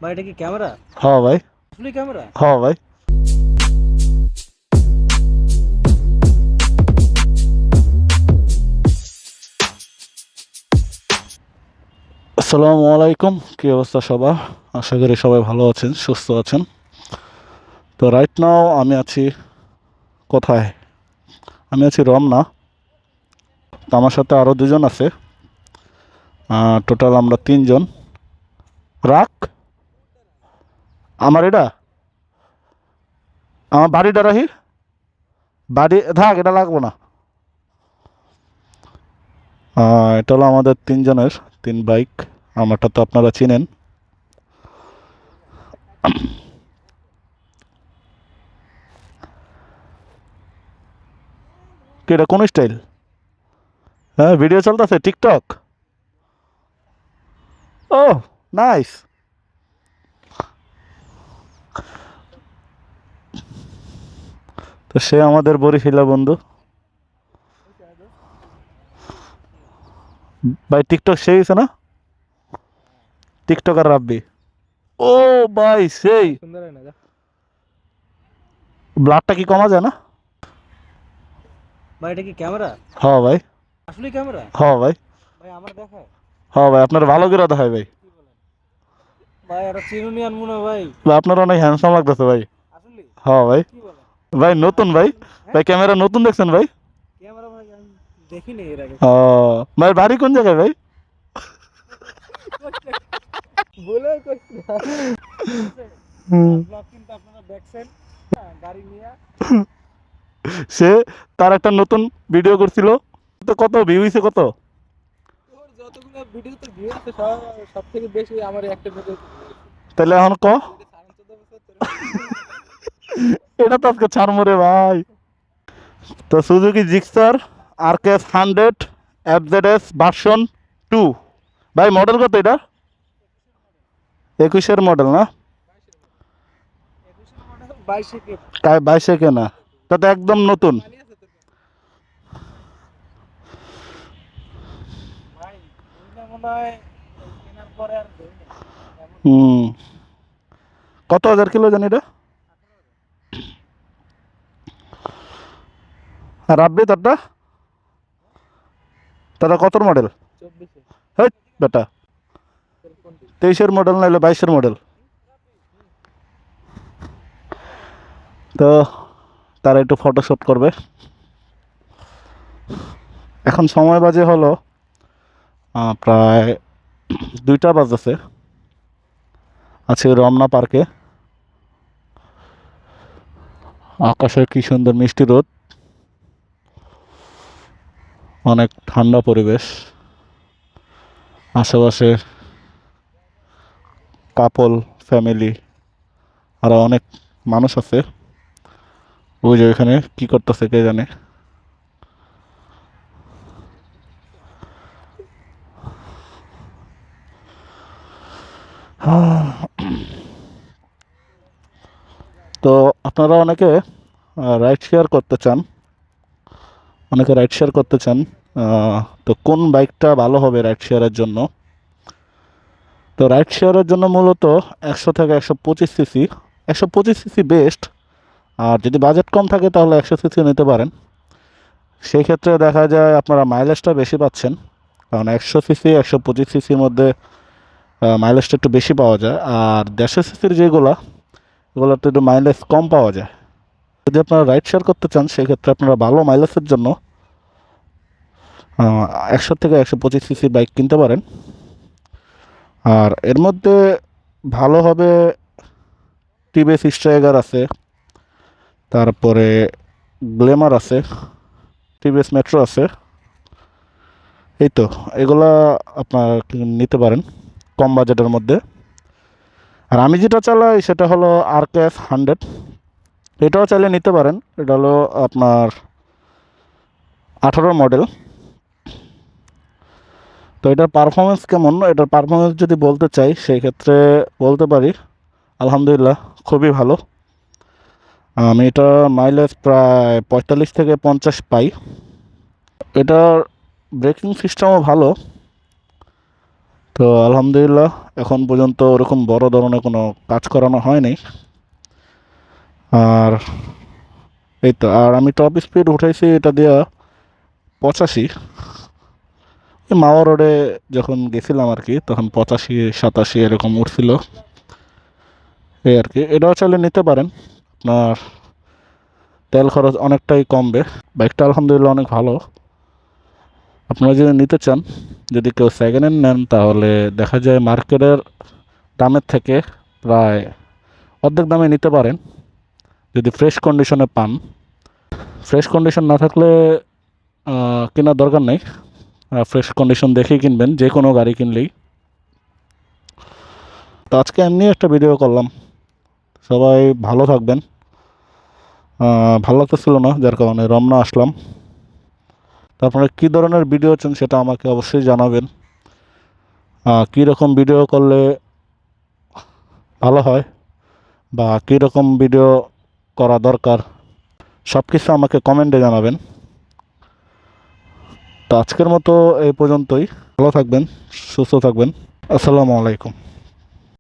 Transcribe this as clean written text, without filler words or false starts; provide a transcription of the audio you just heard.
ভাই এটা কি ক্যামেরা? হ্যাঁ ভাই। আসলে ক্যামেরা? হ্যাঁ ভাই। আসসালামু আলাইকুম, কি অবস্থা সবার? আশা করি সবাই ভালো আছেন, সুস্থ আছেন। তো রাইট নাও আমি আছি কোথায়? আমি আছি রমনা। তো আমার সাথে আরও দুজন আছে, টোটাল আমরা তিনজন। রাখ আমার এটা, আমার বাড়িটা রাহি, বাড়ি থাক, এটা লাগবো না। এটা হলো আমাদের তিনজনের তিন বাইক। আমারটা তো আপনারা চিনেন। কি এটা কোন স্টাইল? হ্যাঁ, ভিডিও চলতেছে টিকটক। ও নাইস। তো সে আমাদের বরিশালা বন্ধু ভাই। টিকটক সে হয়েছে না? টিকটকার রাব্বি। ও ভাই সেই সুন্দর হয় না? ব্লাডটা কি কমা যায় না? ভাই এটা কি ক্যামেরা? হ্যাঁ ভাই। আসলে ক্যামেরা? হ্যাঁ ভাই। ভাই আমার দেখায়? হ্যাঁ ভাই, আপনার ভালো করে দেখায় ভাই। কি বলেন? ভাই এটা চিরুনি আনবো না ভাই। ভাই আপনার অনেক হ্যান্ডসাম লাগতেছে ভাই। আসলে? হ্যাঁ ভাই। কি বলেন? ভাই নতুন ভাই। হ্যাঁ, ভাই ক্যামেরা নতুন দেখছেন ভাই? ক্যামেরা ভাই আমি দেখিনি এর আগে ও কখনো। ভাই, বাড়ি কোন জায়গায় ভাই? বলে করছি না। হুম। ব্লগ কিন্তু আপনারা দেখছেন, গাড়ি নিয়ে। সে তার একটা নতুন ভিডিও করছিল, তো কত ভিউ হয়েছে কত? তোর যতগুলো ভিডিওতে ভিউ আছে সব সব থেকে বেশি আমার একটা ভিডিওতে ভিউ আছে। তাহলে এখন ক, তুই এটা সাড়ে 14 বছর তোর ভিডিও। এটা তো আজকে ছাড়মো রে ভাই। তো Suzuki Gixxer RKS 100 FZS version 2। ভাই মডেল কত এটা? 21-এর মডেল না? 21-এর মডেল 22-এ কে? 22-এ কেনা? তা তো একদম নতুন। পানি আছে তো? ভাই ওইটা মনে হয় ওই কেনার পরে আর দেই নাই, এমন হুম। কত হাজার কিলো জানি এটা? 18,000। আর রাব্বি তারটা, তারা কতর মডেল? 24-এ। হ্যাঁ বেটা, তোর কোনটি? 23-এর মডেল নাইলে 22-এর মডেল। তো তারা একটু ফটোশ্যুট করবে। এখন সময় বাজে হলো প্রায় 2টা বাজতেছে। আছে রমনা পার্কে। আকাশে কি সুন্দর মিষ্টি রোদ, অনেক ঠান্ডা পরিবেশ। আশেপাশে কাপল, ফ্যামিলি, আরো অনেক মানুষ আছে। ওই যে ওইখানে কি করতেছে কে জানে। তো আপনারা অনেকে রাইড শেয়ার করতে চান, অনেকে রাইড শেয়ার করতে চান। তো কোন বাইকটা ভালো হবে রাইড শেয়ারের জন্য? তো রাইড শেয়ারের জন্য মূলত 100 থেকে 125 সিসি। 125 CC best. আর যদি বাজেট কম থাকে তাহলে 100 সিসি নিতে পারেন। সেই ক্ষেত্রে দেখা যায় আপনারা মাইলেজটা বেশি পাচ্ছেন, কারণ 100 সিসি 125 সিসির মধ্যে মাইলেজটা একটু বেশি পাওয়া যায়। আর 150 সিসির যেগুলো, এগুলোতে একটু মাইলেজ কম পাওয়া যায়। যদি আপনারা রাইড শেয়ার করতে চান সেক্ষেত্রে আপনারা ভালো মাইলেজের জন্য 100 থেকে 125 সিসি বাইক কিনতে পারেন। আর এর মধ্যে ভালো হবে টিভিএস স্ট্রাইগার আছে, তারপরে গ্ল্যামার আছে, টিভিএস মেট্রো আছে। এই তো এগুলা আপনার নিতে পারেন কম বাজেটের মধ্যে। আর আমি যেটা চালাই সেটা হলো আরকেএস 100। এটাও চাইলে নিতে পারেন। এটা হলো আপনার 18 মডেল। তো এটার পারফরমেন্স কেমন? এটার পারফরমেন্স যদি বলতে চাই সেই ক্ষেত্রে বলতে পারি আলহামদুলিল্লাহ খুবই ভালো। আমি এটা মাইলেজ প্রায় 45 থেকে 50 পাই। এটার ব্রেকিং সিস্টেমও ভালো, তো আলহামদুলিল্লাহ এখন পর্যন্ত ওরকম বড় ধরনের কোনো কাজ করানো হয়নি। আর এই তো, আর আমি টপ স্পিড উঠাইছি এটা দিয়া 85। এই মাওয়া রোডে যখন গেছিলাম আর কি, তখন 85 87 এরকম উঠছিল। এই আর কি, এটাও চাইলে নিতে পারেন, আপনার তেল খরচ অনেকটাই কমবে। বাইকটা আলহামদুলিল্লাহ অনেক ভালো। আপনারা যদি নিতে চান, যদি কেউ সেকেন্ড হ্যান্ড নেন, তাহলে দেখা যায় মার্কেটের দামের থেকে প্রায় অর্ধেক দামে নিতে পারেন যদি ফ্রেশ কন্ডিশনে পান। ফ্রেশ কন্ডিশন না থাকলে কেনার দরকার নেই, ফ্রেশ কন্ডিশন দেখেই কিনবেন যে কোনো গাড়ি কিনলেই। তো আজকে এমনি একটা ভিডিও করলাম। সবাই ভালো থাকবেন। ভালো লাগতেছিল না, যার কারণে রমনা আসলাম। তো আপনারা কী ধরনের ভিডিও চান সেটা আমাকে অবশ্যই জানাবেন। কী রকম ভিডিও করলে ভালো হয় বা কী রকম ভিডিও করা দরকার, সব কিছু আমাকে কমেন্টে জানাবেন। তো আজকের মতো এই পর্যন্তই। ভালো থাকবেন, সুস্থ থাকবেন। আসসালামু আলাইকুম।